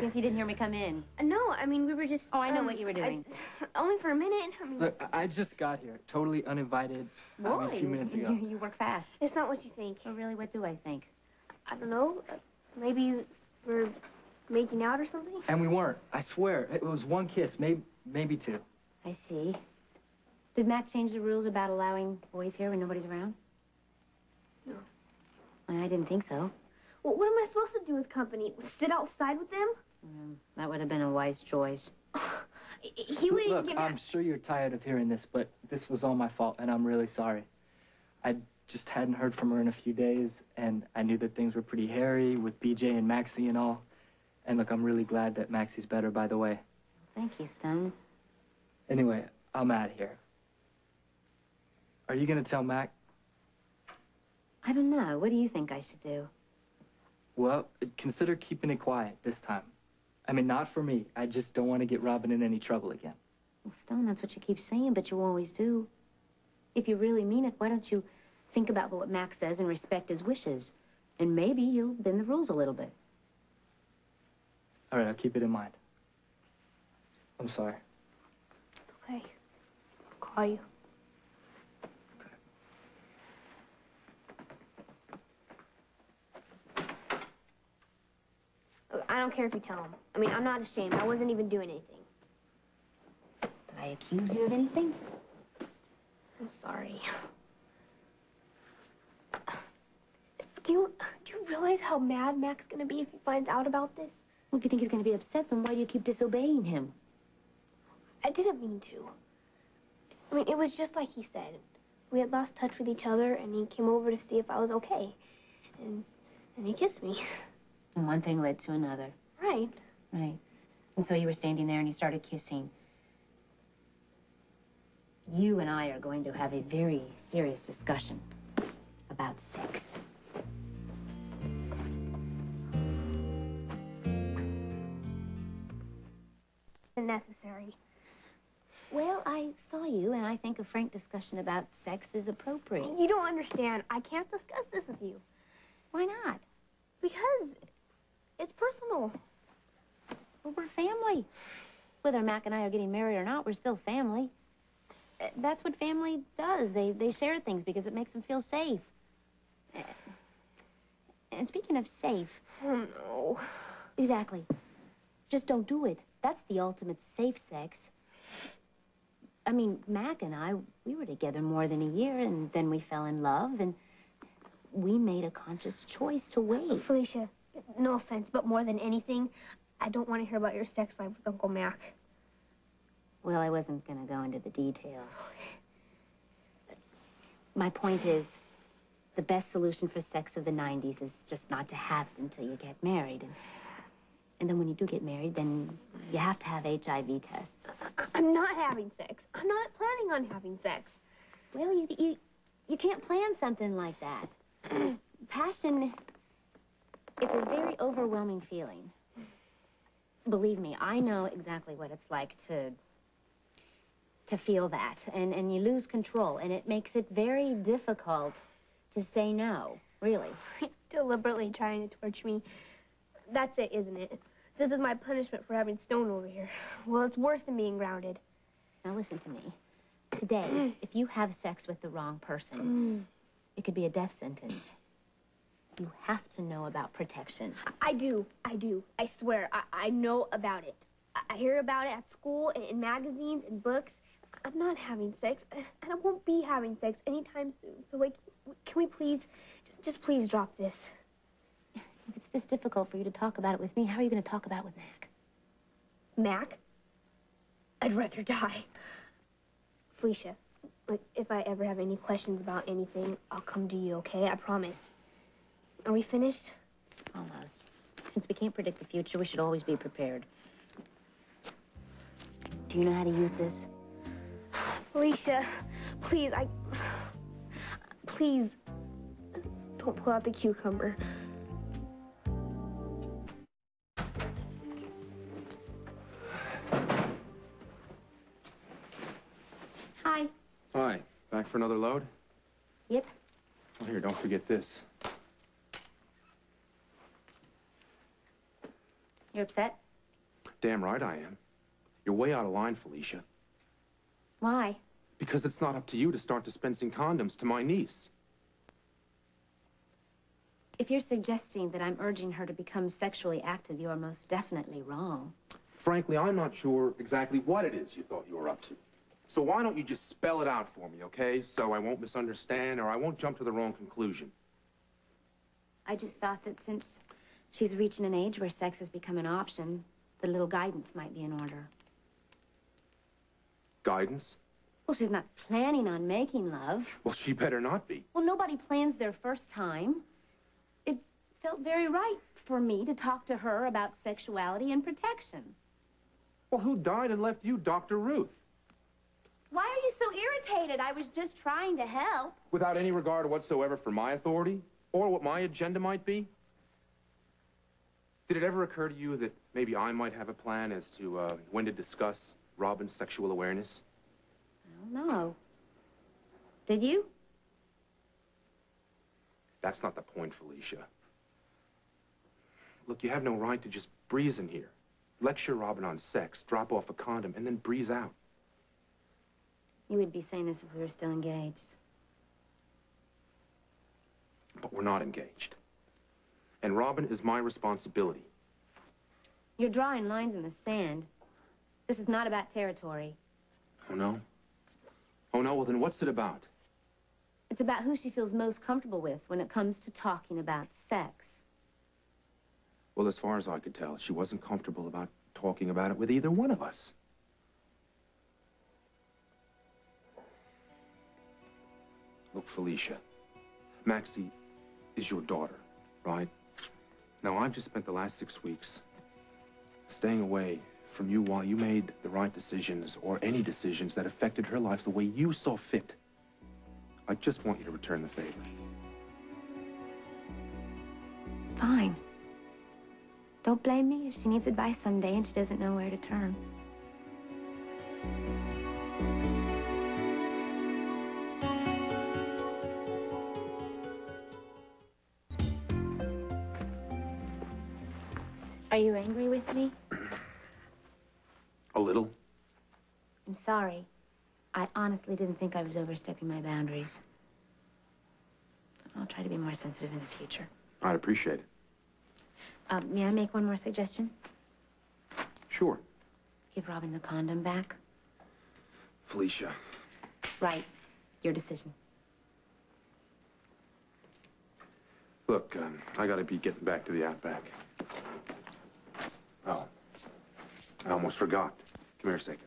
Guess you didn't hear me come in. No, I mean, we were just... Oh, I know what you were doing. Only for a minute. I mean... Look, I just got here, totally uninvited. Boy, a few minutes ago. You work fast. It's not what you think. Well, really, what do I think? I don't know. Maybe we're making out or something? And we weren't. I swear. It was one kiss, maybe two. I see. Did Mac change the rules about allowing boys here when nobody's around? No. I didn't think so. Well, what am I supposed to do with company? Sit outside with them? That would have been a wise choice. He wouldn't Look, get I'm sure you're tired of hearing this, but this was all my fault, and I'm really sorry. I just hadn't heard from her in a few days, and I knew that things were pretty hairy with BJ and Maxie and all. And look, I'm really glad that Maxie's better, by the way. Thank you, Stone. Anyway, I'm out of here. Are you going to tell Mac? I don't know. What do you think I should do? Well, consider keeping it quiet this time. I mean, not for me. I just don't want to get Robin in any trouble again. Well, Stone, that's what you keep saying, but you always do. If you really mean it, why don't you think about what Mac says and respect his wishes? And maybe he'll bend the rules a little bit. All right, I'll keep it in mind. I'm sorry. It's okay. I'll call you. Look, I don't care if you tell him. I mean, I'm not ashamed. I wasn't even doing anything. Did I accuse you of anything? I'm sorry. Do you realize how mad Mac's gonna be if he finds out about this? Well, if you think he's going to be upset, then why do you keep disobeying him? I didn't mean to. I mean, it was just like he said. We had lost touch with each other, and he came over to see if I was okay. And he kissed me. And one thing led to another. Right. Right. And so you were standing there and you started kissing. You and I are going to have a very serious discussion about sex. Necessary. Well, I saw you, and I think a frank discussion about sex is appropriate. You don't understand. I can't discuss this with you. Why not? Because it's personal. Well, we're family. Whether Mac and I are getting married or not, we're still family. That's what family does. They share things because it makes them feel safe. And speaking of safe... Oh, no. Exactly. Just don't do it. That's the ultimate safe sex. I mean, Mac and I, we were together more than a year, and then we fell in love, and we made a conscious choice to wait. Felicia, no offense, but more than anything, I don't want to hear about your sex life with Uncle Mac. Well, I wasn't going to go into the details. My point is, the best solution for sex of the 90s is just not to have it until you get married. And then when you do get married, then you have to have HIV tests. I'm not having sex. I'm not planning on having sex. Well, you can't plan something like that. Passion, it's a very overwhelming feeling. Believe me, I know exactly what it's like to feel that. And you lose control, and it makes it very difficult to say no, really. You're deliberately trying to torture me. That's it, isn't it? This is my punishment for having Stone over here. Well, it's worse than being grounded. Now, listen to me. Today, if you have sex with the wrong person, it could be a death sentence. You have to know about protection. I do. I swear. I know about it. I hear about it at school, in magazines, in books. I'm not having sex, and I won't be having sex anytime soon. So, like, can we please, just please drop this? If it's this difficult for you to talk about it with me, how are you going to talk about it with Mac? Mac? I'd rather die. Felicia, like, if I ever have any questions about anything, I'll come to you, okay? I promise. Are we finished? Almost. Since we can't predict the future, we should always be prepared. Do you know how to use this? Felicia, please, please, don't pull out the cucumber. Hi. Hi. Back for another load? Yep. Oh, here, don't forget this. You're upset? Damn right I am. You're way out of line, Felicia. Why? Because it's not up to you to start dispensing condoms to my niece. If you're suggesting that I'm urging her to become sexually active, you are most definitely wrong. Frankly, I'm not sure exactly what it is you thought you were up to. So why don't you just spell it out for me, okay? So I won't misunderstand or I won't jump to the wrong conclusion. I just thought that since she's reaching an age where sex has become an option, the little guidance might be in order. Guidance? Well, she's not planning on making love. Well, she better not be. Well, nobody plans their first time. It felt very right for me to talk to her about sexuality and protection. Well, who died and left you, Dr. Ruth? Why are you so irritated? I was just trying to help. Without any regard whatsoever for my authority or what my agenda might be? Did it ever occur to you that maybe I might have a plan as to when to discuss Robin's sexual awareness? I don't know. Did you? That's not the point, Felicia. Look, you have no right to just breeze in here. Lecture Robin on sex, drop off a condom, and then breeze out. You would be saying this if we were still engaged. But we're not engaged. And Robin is my responsibility. You're drawing lines in the sand. This is not about territory. Oh, no? Oh, no? Well, then what's it about? It's about who she feels most comfortable with when it comes to talking about sex. Well, as far as I could tell, she wasn't comfortable about talking about it with either one of us. Look, Felicia, Maxie is your daughter, right? Now, I've just spent the last 6 weeks staying away from you while you made the right decisions or any decisions that affected her life the way you saw fit. I just want you to return the favor. Fine. Don't blame me if she needs advice someday and she doesn't know where to turn. Are you angry with me? A little. I'm sorry. I honestly didn't think I was overstepping my boundaries. I'll try to be more sensitive in the future. I'd appreciate it. May I make one more suggestion? Sure. Give Robin the condom back. Felicia. Right. Your decision. Look, I gotta be getting back to the Outback. Oh, I almost forgot. Come here a second.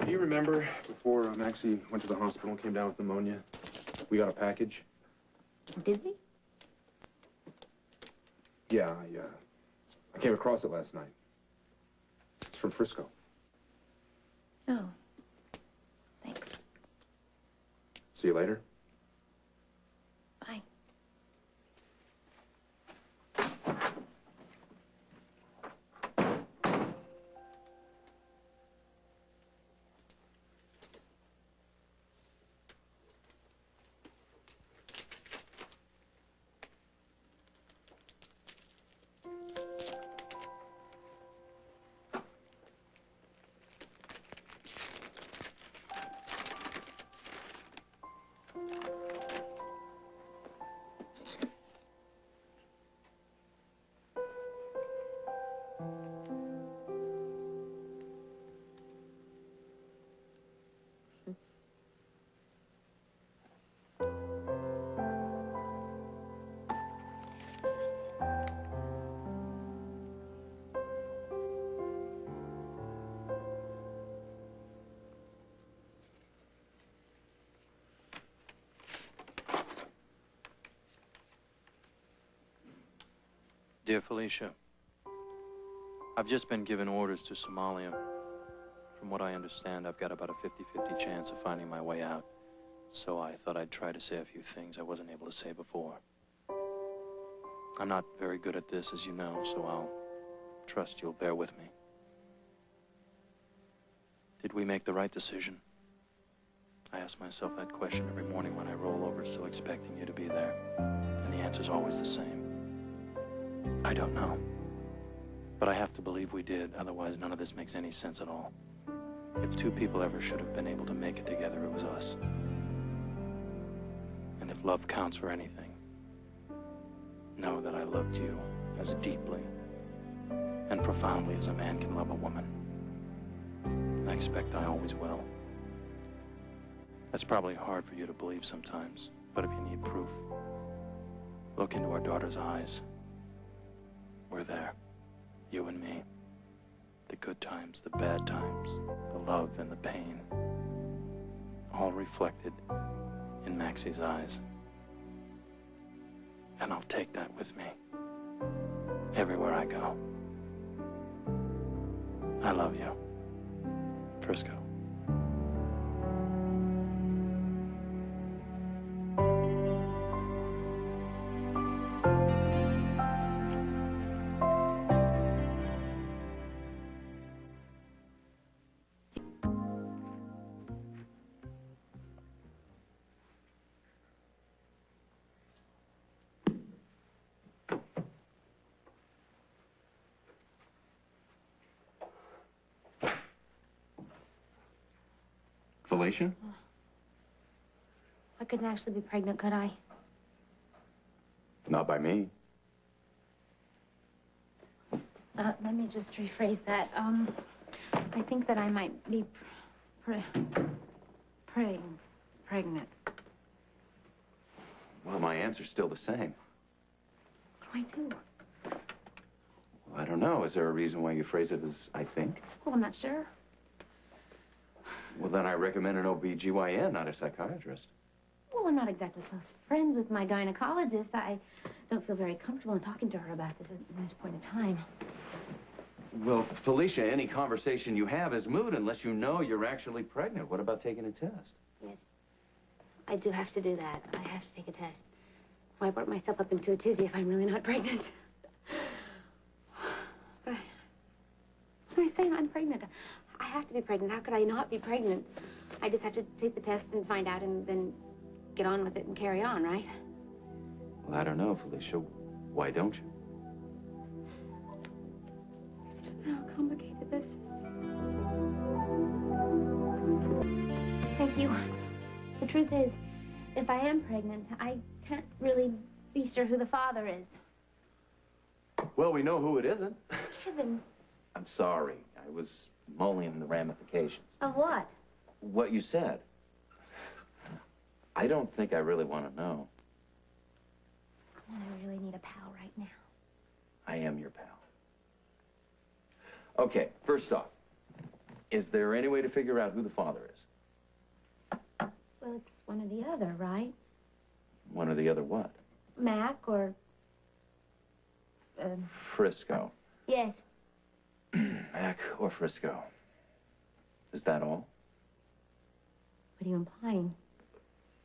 Do you remember before Maxie went to the hospital and came down with pneumonia, we got a package? Did we? Yeah, I came across it last night. It's from Frisco. Oh. Thanks. See you later. Bye. Dear Felicia, I've just been given orders to Somalia. From what I understand, I've got about a 50-50 chance of finding my way out. So I thought I'd try to say a few things I wasn't able to say before. I'm not very good at this, as you know, so I'll trust you'll bear with me. Did we make the right decision? I ask myself that question every morning when I roll over, still expecting you to be there. And the answer's always the same. I don't know. But I have to believe we did, otherwise none of this makes any sense at all. If two people ever should have been able to make it together, it was us. And if love counts for anything, know that I loved you as deeply and profoundly as a man can love a woman. I expect I always will. That's probably hard for you to believe sometimes, but if you need proof, look into our daughter's eyes. We're there, you and me. The good times, the bad times, the love and the pain, all reflected in Maxie's eyes. And I'll take that with me everywhere I go. I love you, Frisco. Felicia? I couldn't actually be pregnant, could I? Not by me. Let me just rephrase that. I think that I might be pregnant. Well, my answer's still the same. What do I do? Well, I don't know. Is there a reason why you phrase it as I think? Well, I'm not sure. Well, then I recommend an OB/GYN, not a psychiatrist. Well, I'm not exactly close friends with my gynecologist. I don't feel very comfortable in talking to her about this at this point in time. Well, Felicia, any conversation you have is moot unless you know you're actually pregnant. What about taking a test? Yes. I do have to do that. I have to take a test. Why work myself up into a tizzy if I'm really not pregnant? But when I say I'm pregnant, I have to be pregnant. How could I not be pregnant? I just have to take the test and find out and then get on with it and carry on, right? Well, I don't know, Felicia. Why don't you? I just don't know how complicated this is. Thank you. The truth is, if I am pregnant, I can't really be sure who the father is. Well, we know who it isn't. Kevin. I'm sorry. I was mulling the ramifications. Of what? What you said. I don't think I really want to know. Come on, I really need a pal right now. I am your pal. Okay, first off, is there any way to figure out who the father is? Well, it's one or the other, right? One or the other what? Mac or... Frisco. Yes. Mac or Frisco. Is that all? What are you implying?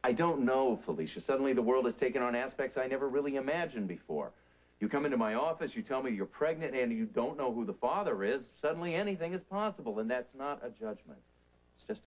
I don't know, Felicia. Suddenly the world has taken on aspects I never really imagined before. You come into my office, you tell me you're pregnant, and you don't know who the father is. Suddenly anything is possible, and that's not a judgment. It's just